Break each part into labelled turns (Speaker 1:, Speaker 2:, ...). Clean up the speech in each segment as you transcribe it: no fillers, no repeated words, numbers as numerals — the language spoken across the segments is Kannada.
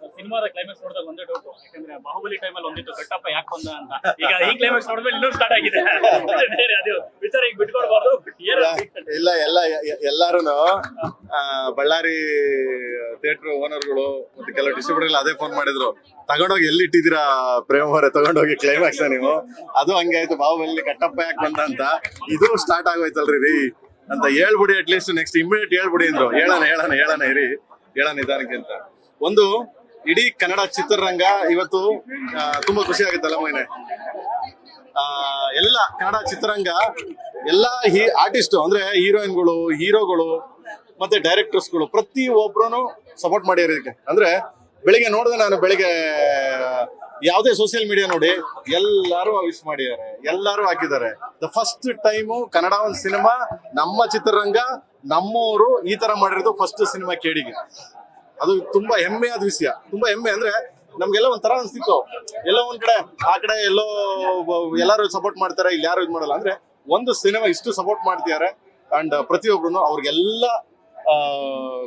Speaker 1: ಸಿನಿಮಾದ ಕ್ಲೈಮ್ಯಾಕ್ಸ್ ನೋಡಿದಾಗ ಒಂದೇ ಡೌಟ್, ಯಾಕಂದ್ರೆ ಬಾಹುಬಲಿ ಟೈಮಲ್ಲಿ ಒಂದಿತ್ತು ಕಟ್ಟಪ್ಪ ಯಾಕೆ ಬಂದ ಅಂತ. ಈಗ ಈ ಕ್ಲೈಮ್ಯಾಕ್ಸ್ ನೋಡಿದ್ಮೇಲೆ ಇನ್ನೂ ಸ್ಟಾರ್ಟ್ ಆಗಿದೆ. ಬೇರೆ ಅದು ವಿಚಾರ ಈಗ ಬಿಟ್ಕೊಡ್ಬಾರ್ದು.
Speaker 2: ಇಲ್ಲ ಎಲ್ಲಾರು ಬಳ್ಳಾರಿ ಥಿಯೇಟರ್ ಓನರ್ಗಳು ಮತ್ತೆ ಕೆಲವು ಡಿಸ್ಟ್ರಿಬ್ಯೂಟರ್ ಅದೇ ಫೋನ್ ಮಾಡಿದ್ರು, ತಗೊಂಡೋಗಿ ಎಲ್ಲಿ ಇಟ್ಟಿದ್ದೀರಾ ಪ್ರೇಮ್ ಅವರೇ, ತಗೊಂಡೋಗಿ ಕ್ಲೈಮ್ಯಾಕ್ಸ್ ನೀವು. ಅದು ಹಂಗೆ ಆಯ್ತು, ಬಾಹುಬಲಿ ಕಟ್ಟಪ್ಪ ಯಾಕೆ ಬಂದ ಅಂತ. ಇದು ಸ್ಟಾರ್ಟ್ ಆಗೋಯ್ತಲ್ರಿ ರೀ ಅಂತ ಹೇಳ್ಬಿಡಿ, ಅಟ್ ಲೀಸ್ಟ್ ನೆಕ್ಸ್ಟ್ ಇಮಿಡಿಯೇಟ್ ಹೇಳ್ಬಿಡಿ ಅಂದ್ರು. ಹೇಳೋಣ ಇರಿ, ಹೇಳೋಣ ನಿಧಾನಕ್ಕೆ ಅಂತ. ಒಂದು ಇಡೀ ಕನ್ನಡ ಚಿತ್ರರಂಗ ಇವತ್ತು ತುಂಬಾ ಖುಷಿ ಆಗುತ್ತಲ್ಲ ಮೈನೆ. ಎಲ್ಲ ಕನ್ನಡ ಚಿತ್ರರಂಗ ಎಲ್ಲ ಆರ್ಟಿಸ್ಟ್ ಅಂದ್ರೆ ಹೀರೋಯಿನ್ಗಳು, ಹೀರೋಗಳು ಮತ್ತೆ ಡೈರೆಕ್ಟರ್ಸ್ಗಳು ಪ್ರತಿ ಒಬ್ರು ಸಪೋರ್ಟ್ ಮಾಡ್ಯಾರ ಇದಕ್ಕೆ. ಅಂದ್ರೆ ಬೆಳಿಗ್ಗೆ ನೋಡಿದ್ರೆ ನಾನು ಬೆಳಿಗ್ಗೆ ಯಾವುದೇ ಸೋಷಿಯಲ್ ಮೀಡಿಯಾ ನೋಡಿ ಎಲ್ಲಾರು ವಿಶ್ ಮಾಡಿದ್ದಾರೆ, ಎಲ್ಲಾರು ಹಾಕಿದ್ದಾರೆ. ದ ಫಸ್ಟ್ ಟೈಮು ಕನ್ನಡ ಒಂದು ಸಿನಿಮಾ, ನಮ್ಮ ಚಿತ್ರರಂಗ ನಮ್ಮವರು ಈ ತರ ಮಾಡಿರೋದು ಫಸ್ಟ್ ಸಿನಿಮಾ ಕೇಡಿಗೆ. ಅದು ತುಂಬಾ ಹೆಮ್ಮೆಯಾದ ವಿಷಯ. ತುಂಬಾ ಹೆಮ್ಮೆ ಅಂದ್ರೆ ನಮ್ಗೆಲ್ಲ ಒಂಥರ ಅನ್ಸ್ತಿತ್ತು, ಎಲ್ಲೋ ಒಂದ್ ಕಡೆ ಆ ಕಡೆ ಎಲ್ಲೋ ಎಲ್ಲಾರು ಸಪೋರ್ಟ್ ಮಾಡ್ತಾರೆ, ಇಲ್ಲಿ ಯಾರು ಇದು ಮಾಡಲ್ಲ. ಅಂದ್ರೆ ಒಂದು ಸಿನಿಮಾ ಇಷ್ಟು ಸಪೋರ್ಟ್ ಮಾಡ್ತಿದ್ದಾರೆ ಅಂಡ್ ಪ್ರತಿಯೊಬ್ರು ಅವ್ರಿಗೆಲ್ಲ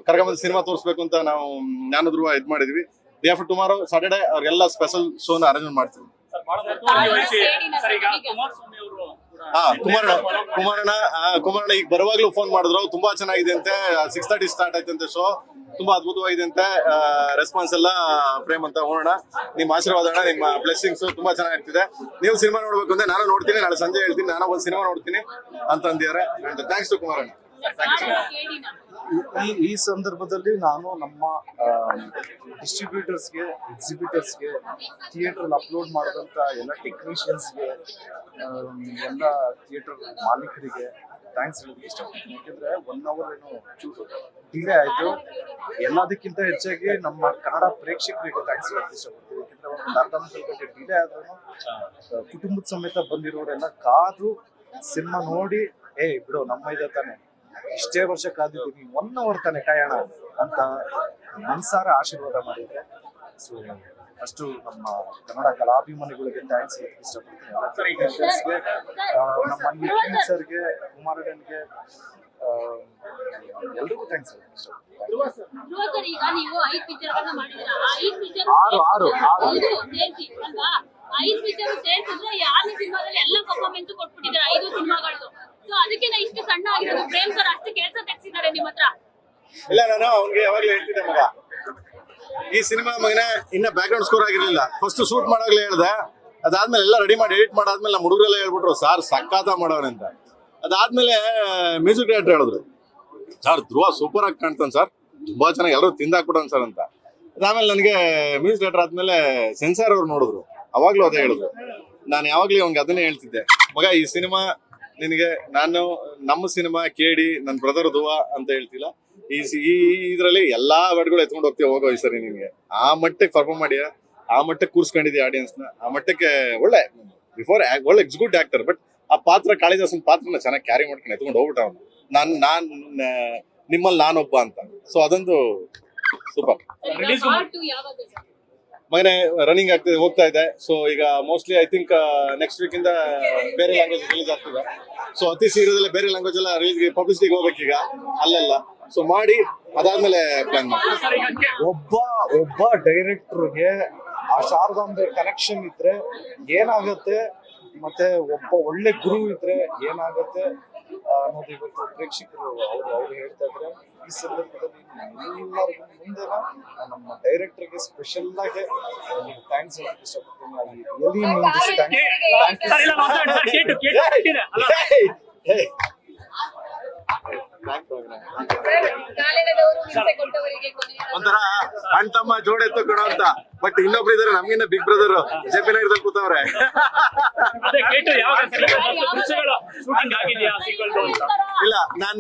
Speaker 2: ಕರ್ಕೊಂಬಂದು ಸಿನಿಮಾ ತೋರಿಸ್ಬೇಕು ಅಂತ ನಾವು ಜ್ಞಾನಧ್ರುವ ಇದ್ ಮಾಡಿದ್ವಿ. ಡೇ ಆಫ್ಟರ್ ಟುಮಾರೋ ಸಾಟರ್ಡೆ ಅವ್ರಿಗೆಲ್ಲ ಸ್ಪೆಷಲ್ ಶೋನ ಅರೇಂಜ್ ಮಾಡ್ತೀವಿ. ಕುಮಾರಣ್ಣ ಈಗ ಬರುವಾಗ್ಲೂ ಫೋನ್ ಮಾಡಿದ್ರು, ತುಂಬಾ ಚೆನ್ನಾಗಿದೆ ಅಂತೆ, 6:30 ಸ್ಟಾರ್ಟ್ ಆಯ್ತಂತೆ ಶೋ, ತುಂಬಾ ಅದ್ಭುತವಾಗಿದೆ ಅಂತೆ ರೆಸ್ಪಾನ್ಸ್ ಎಲ್ಲ. ಪ್ರೇಮ್ ಅಂತ ಹೋಗೋಣ, ನಿಮ್ಮ ಆಶೀರ್ವಾದ, ನಿಮ್ಮ ಬ್ಲೆಸ್ಸಿಂಗ್ಸ್ ತುಂಬಾ ಚೆನ್ನಾಗಿರ್ತಿದೆ. ನೀವು ಸಿನಿಮಾ ನೋಡ್ಬೇಕು ಅಂದ್ರೆ ನಾನು ನೋಡ್ತೀನಿ, ನಾಳೆ ಸಂಜೆ ಹೇಳ್ತೀನಿ, ನಾನು ಒಂದು ಸಿನಿಮಾ ನೋಡ್ತೀನಿ ಅಂತ ಅಂದಿದ್ದಾರೆ. ಥ್ಯಾಂಕ್ಸ್ ಟು ಕುಮಾರಣ್ಣ.
Speaker 3: ಈ ಸಂದರ್ಭದಲ್ಲಿ ನಾನು ನಮ್ಮ ಡಿಸ್ಟ್ರಿಬ್ಯೂಟರ್ಸ್ಗೆ, ಎಕ್ಸಿಬಿಟರ್ಸ್ಗೆ, ಥಿಯೇಟರ್ ಅಪ್ಲೋಡ್ ಮಾಡಿದಂಥ ಎಲ್ಲ ಟೆಕ್ನಿಷಿಯನ್ಸ್ಗೆ, ಎಲ್ಲ ಥಿಯೇಟರ್ ಮಾಲೀಕರಿಗೆ ಥ್ಯಾಂಕ್ಸ್ ಹೇಳೋದಕ್ಕೆ ಇಷ್ಟಪಡ್ತೀನಿ. ಯಾಕೆಂದ್ರೆ 1 hour ಏನೋ ಚೂರು ಡಿಲೇ ಆಯಿತು. ಎಲ್ಲದಕ್ಕಿಂತ ಹೆಚ್ಚಾಗಿ ನಮ್ಮ ಕನ್ನಡ ಪ್ರೇಕ್ಷಕರಿಗೆ ಥ್ಯಾಂಕ್ಸ್ ಹೇಳೋದಕ್ಕೆ ಇಷ್ಟಪಡ್ತೀನಿ. ಯಾಕೆಂದ್ರೆ ಒಂದು ಅರ್ಧ ಗಂಟೆ ಡಿಲೇ ಆದ್ರೂ ಕುಟುಂಬದ ಸಮೇತ ಬಂದಿರೋರೆಲ್ಲ ಕಾದು ಸಿನಿಮಾ ನೋಡಿ, ಬಿಡು ನಮ್ಮ ಇದೆ ತಾನೆ, ಇಷ್ಟೇ ವರ್ಷ ಕಾದಿದ್ದೀನಿ, 1 hour ತಾನೆ ಕಾಯೋಣ ಅಂತ ಮನ್ಸಾರ ಆಶೀರ್ವಾದ ಮಾಡಿದ್ರೆ. ಸೊ ಅಷ್ಟು ನಮ್ಮ ಕನ್ನಡ ಕಲಾಭಿಮಾನಿಗಳಿಗೆ ಥ್ಯಾಂಕ್ಸ್ ಹೇಳಕ್ಕೆ ಇಷ್ಟಪಡ್ತೀನಿ. ನಮ್ಮ ನಿಖಿಲ್ ಸರ್ಗೆ, ಕುಮಾರಣ್ಣನ್ಗೆ, ಎಲ್ರಿಗೂ ಥ್ಯಾಂಕ್ಸ್ ಹೇಳಕ್ಕೆ ಇಷ್ಟಪಡ್ತೀನಿ. ಆರು
Speaker 2: ಇಲ್ಲ, ನಾನು ಅವ್ನಿಗೆ ಯಾವಾಗ್ಲೂ ಹೇಳ್ತಿದ್ದೆ, ಮಗ ಈ ಸಿನಿಮಾ ಮಗನ ಇನ್ನ ಬ್ಯಾಕ್ ಗ್ರೌಂಡ್ ಸ್ಕೋರ್ ಆಗಿರ್ಲಿಲ್ಲ. ಫಸ್ಟ್ ಶೂಟ್ ಮಾಡಾಗ್ಲೇ ಹೇಳ್ದೆ, ಅದಾದ್ಮೇಲೆ ಎಲ್ಲ ರೆಡಿ ಮಾಡಿ ಎಡಿಟ್ ಮಾಡಾದ್ಮೇಲೆ ನಮ್ಮ ಹುಡುಗರೆಲ್ಲ ಹೇಳ್ಬಿಟ್ರು, ಸಾರ್ ಸಕ್ಕಾತ ಮಾಡೋಣ ಅಂತ. ಅದಾದ್ಮೇಲೆ ಮ್ಯೂಸಿಕ್ ಡೈರೆಕ್ಟರ್ ಹೇಳಿದ್ರು, ಸರ್ ಧ್ರುವ ಸೂಪರ್ ಆಗಿ ಕಾಣ್ತಾನೆ ಸರ್, ತುಂಬಾ ಚೆನ್ನಾಗಿ ಎಲ್ಲರೂ ತಿಂದಾಕ್ಬಿಟ್ಟನ್ ಸರ್ ಅಂತ. ಅದಾದ್ಮೇಲೆ ನನಗೆ ಮ್ಯೂಸಿಕ್ ಡೈರೆಕ್ಟರ್ ಆದ್ಮೇಲೆ ಸೆನ್ಸಾರ್ ಅವ್ರು ನೋಡಿದ್ರು, ಅವಾಗ್ಲೂ ಅದೇ ಹೇಳಿದ್ರು. ನಾನು ಯಾವಾಗ್ಲೂ ಅವ್ನಿಗೆ ಅದನ್ನೇ ಹೇಳ್ತಿದ್ದೆ, ಮಗ ಈ ಸಿನಿಮಾ ನಿನಗೆ ನಾನು ನಮ್ಮ ಸಿನಿಮಾ ಕೇಳಿ ನನ್ನ ಬ್ರದರ್ ಧ್ರುವ ಅಂತ ಹೇಳ್ತಿಲ್ಲ, ಈ ಇದ್ರಲ್ಲಿ ಎಲ್ಲಾ ವರ್ಡ್ಗಳು ಎತ್ಕೊಂಡು ಹೋಗ್ತೀವಿ ಹೋಗೋ ಈ ಸರಿ ನಿನ್ಗೆ. ಆ ಮಟ್ಟಕ್ಕೆ ಪರ್ಫಾರ್ಮ್ ಮಾಡಿಯ, ಆ ಮಟ್ಟಕ್ಕೆ ಕೂರ್ಸ್ಕೊಂಡಿದ್ದೆ ಆಡಿಯನ್ಸ್ ನ, ಆ ಮಟ್ಟಕ್ಕೆ ಒಳ್ಳೆ ಒಳ್ಳೆ ಗುಡ್ ಆಕ್ಟರ್. ಬಟ್ ಆ ಪಾತ್ರ, ಕಾಳಿದಾಸನ್ ಪಾತ್ರನ ಚೆನ್ನಾಗಿ ಕ್ಯಾರಿ ಮಾಡ್ಕೊಂಡು ಎತ್ಕೊಂಡು ಹೋಗ್ಬಿಟ್ಟ ಅವನು. ನಾನ್ ನಿಮ್ಮಲ್ಲಿ ನಾನೊಬ್ಬ ಅಂತ. ಸೊ ಅದೊಂದು ಸೂಪರ್. ಮಗನೇ ರನ್ನಿಂಗ್ ಆಗ್ತದೆ, ಹೋಗ್ತಾ ಇದೆ. ಸೊ ಈಗ mostly I think next week ಇಂದ ಬೇರೆ ಲ್ಯಾಂಗ್ವೇಜ್ ರಿಲೀಸ್ ಆಗ್ತದೆ. ಸೊ ಅತಿ ಶೀಘ್ರದಲ್ಲೇ ಬೇರೆ ಲ್ಯಾಂಗ್ವೇಜ್ ಎಲ್ಲ ರಿಲೀಸ್ ಪಬ್ಲಿಸಿಟಿಗೆ ಹೋಗ್ಬೇಕೀಗ ಅಲ್ಲೆಲ್ಲ. ಸೊ ಮಾಡಿ ಅದಾದ್ಮೇಲೆ ಪ್ಲಾನ್ ಮಾಡಿ.
Speaker 3: ಒಬ್ಬ ಡೈರೆಕ್ಟರ್ಗೆ ಆ ಶಾರದಾಂಬೆ ಕನೆಕ್ಷನ್ ಇದ್ರೆ ಏನಾಗತ್ತೆ, ಮತ್ತೆ ಒಬ್ಬ ಒಳ್ಳೆ ಗುರು ಇದ್ರೆ ಏನಾಗತ್ತೆ ಅನ್ನೋದು ಇವತ್ತು ಪ್ರೇಕ್ಷಕರು ಅವ್ರು ಹೇಳ್ತಾ ಇದ್ರೆ. ಈ ಸಂದರ್ಭದಲ್ಲಿ ಎಲ್ಲರಿಗೂ ಮುಂದೆನ ನಮ್ಮ ಡೈರೆಕ್ಟರ್ಗೆ ಸ್ಪೆಷಲ್ ಆಗಿ ಥ್ಯಾಂಕ್ಸ್ ಹೇಳಕ್ಕೆ ಇಷ್ಟಪಡ್ತೀನಿ.
Speaker 2: ಒಂಥರ ಅಣ್ಣ ತಮ್ಮ ಜೋಡೆ ಎತ್ತುಕೊಡೋ ಅಂತ. ಬಟ್ ಇನ್ನೊಬ್ರು ಇದಾರೆ ನಮ್ಗಿನ್ನ ಬಿಗ್ ಬ್ರದರ್, ಜೆಪಿ ನಗರದಲ್ಲಿ ಕೂತವ್ರೆ. ಇಲ್ಲ, ನಾನ್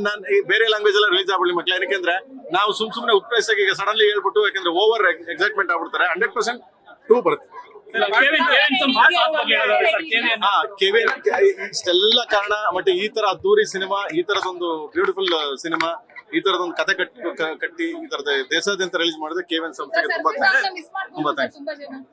Speaker 2: ಬೇರೆ ಲ್ಯಾಂಗ್ವೇಜ್ ಎಲ್ಲ ರಿಲೀಸ್ ಆಗ್ಬಿಡ್ಲಿ ಮಕ್ಳು. ಯಾಕೆಂದ್ರೆ ನಾವು ಸುಮ್ನೆ ಉತ್ಪ್ರೇಸಾಗಿ ಈಗ ಸಡನ್ಲಿ ಹೇಳ್ಬಿಟ್ಟು, ಯಾಕಂದ್ರೆ ಓವರ್ ಎಕ್ಸೈಟ್ಮೆಂಟ್ ಆಗ್ಬಿಡ್ತಾರೆ. 100% 2 ಬರುತ್ತೆ. ಕೆವಿನ್ ಇಷ್ಟೆಲ್ಲ ಕಾರಣ. ಮತ್ತೆ ಈ ತರ ಅದ್ದೂರಿ ಸಿನಿಮಾ, ಈ ತರದೊಂದು ಬ್ಯೂಟಿಫುಲ್ ಸಿನಿಮಾ, ಈ ತರದೊಂದು ಕಥೆ ಕಟ್ಟಿ ಈ ತರದ ದೇಶಾದ್ಯಂತ ರಿಲೀಸ್ ಮಾಡಿದ್ರೆ ಕೆವಿನ್ ಸಂಸ್ಥೆಗೆ ತುಂಬಾ ಥ್ಯಾಂಕ್ಸ್.